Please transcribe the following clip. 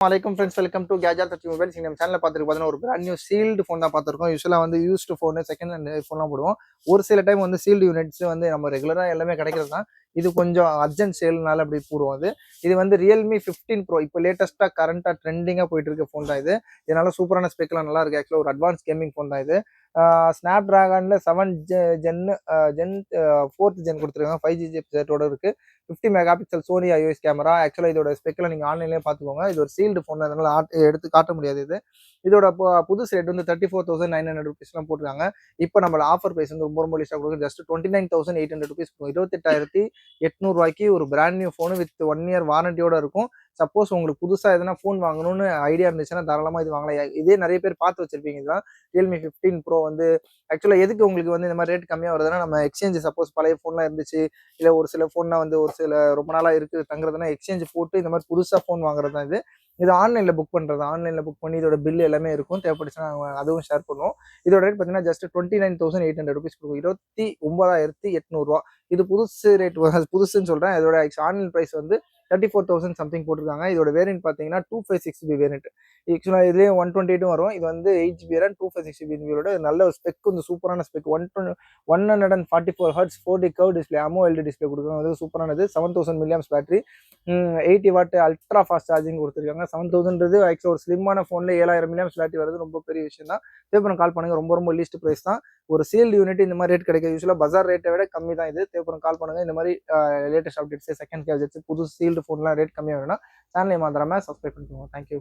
வணக்கம் friends, welcome to gadget touch mobiles. நம்ம சேனலில் பார்த்துருக்கு பார்த்தீங்கன்னா ஒரு பிராண்ட் நியூ சீல்டு ஃபோன் தான் பார்த்துருக்கோம். யூஸ்வலாக வந்து யூஸ்டு ஃபோனு, செகண்ட் ஹேண்ட் ஃபோன்லாம் போடுவோம். ஒரு சில டைம் வந்து சீல்டு யூனிட்ஸ் வந்து நம்ம ரெகுலராக எல்லாமே கிடைக்கிறது தான். இது கொஞ்சம் அர்ஜென்ட் சேல்னால அப்படி போடுவோம். இது வந்து ரியல்மி 15 ப்ரோ இப்போ லேட்டஸ்ட்டாக கரண்ட்டாக ட்ரெண்டிங்காக போயிட்டு இருக்க ஃபோன் தான் இது. இதனால சூப்பரான ஸ்பெக்லாம் நல்லா இருக்குது. ஆக்சுவலாக ஒரு அட்வான்ஸ் கேமிங் ஃபோன் தான் இது. ஸ்னாப் ட்ராகனில் 7 ஜென் 4th ஜென் கொடுத்துருக்காங்க. 5G சிப்செட்டோட இருக்குது. 50 mega pixel Sony iOS camera. ஆக்சுவலாக இதோட ஸ்பெக்கில் நீங்கள் ஆன்லைன்லேயே பார்த்துக்கோங்க. இது ஒரு சீல்டு ஃபோன், அதனால எடுத்து காட்ட முடியாது. இதோட புதுசு ரேட் வந்து 34,900 ருபீஸ்லாம் போட்டுருக்காங்க. இப்போ நம்மளோட ஆஃபர் ப்ரைஸ் வந்து ரொம்ப ரொம்ப லிஸ்ட்டாக கொடுக்கும். ஜஸ்ட் 29,800 ருபீஸ், 28,800 ஒரு brand new phone with 1 year வாரண்டியோட இருக்கும். சப்போஸ் உங்களுக்கு புதுசாக எதனா ஃபோன் வாங்கணும்னு ஐடியா இருந்துச்சுன்னா தாராளமாக இது வாங்கலாம். இதே நிறைய பேர் பார்த்து வச்சிருப்பீங்க. இதுதான் ரியல்மி 15 ப்ரோ வந்து ஆக்சுவலாக எதுக்கு உங்களுக்கு வந்து இந்த மாதிரி ரேட் கம்மியாக வருதுன்னா, நம்ம எக்ஸ்சேஞ்ச் சப்போஸ் பழைய ஃபோன்லாம் இருந்துச்சு, இல்லை ஒரு சில ஃபோன்லாம் வந்து ஒரு சில ரொம்ப நாளாக இருக்குது தங்குறதுனா எக்ஸ்சேஞ்ச் போட்டு இந்த மாதிரி புதுசாக ஃபோன் வாங்குறது தான் இது ஆன்லைனில் புக் பண்ணுறது. ஆன்லைனில் புக் பண்ணி இதோட பில் எல்லாமே இருக்கும். தேவைப்பட்டுச்சுன்னா அதுவும் ஷேர் பண்ணுவோம். இதோட ரேட் பார்த்தீங்கன்னா ஜஸ்ட் 29,800 ருபீஸ் கொடுக்கும். 29,800. இது புதுசு ரேட், புதுசுன்னு சொல்கிறேன். இதோட ஆன்லைன் ப்ரைஸ் வந்து 34,000 சம்திங் போட்டிருக்காங்க. இதோட வேரியன்ட் பார்த்தீங்கன்னா 256GB வேரியன்ட். ஆக்சுவலாக இதுலேயே 128 வரும். இது வந்து 8GB RAM 256GB நல்ல ஒரு ஸ்பெக், வந்து சூப்பரான spec. 144 Hz 4D curve display, AMOLED display கொடுக்குறாங்க. அது சூப்பரானது. 7000 mAh battery, 80 what ultra fast charging கொடுத்துருக்காங்க. 7000ன்றது ஆக்சுவலாக ஒரு ஸ்லிம்மான ஃபோனில் 7000 mAh பேட்டரி வருது, ரொம்ப பெரிய விஷயம் தான். தேவைப்படும் கால் பண்ணுங்க. ரொம்ப ரொம்ப லீஸ்ட் ப்ரைஸ் தான். ஒரு சீல்டு யூனிட் இந்த மாதிரி ரேட் கிடைக்கும். யூஸ்வலாக பஜார் ரேட்டை விட கம்மி தான் இது. தேவைப்படும் கால் பண்ணுங்க. இந்த மாதிரி லேட்டஸ்ட் அப்டேட்ஸ், செகண்ட் கேஜெட்ஸ், புது சீல்டு ஃபோன்லாம் ரேட் கம்மியாக வேணும்னா சேனலை மாத்திரமா சப்ஸ்கிரைப் பண்ணிக்கோங்க. தேங்க்யூ.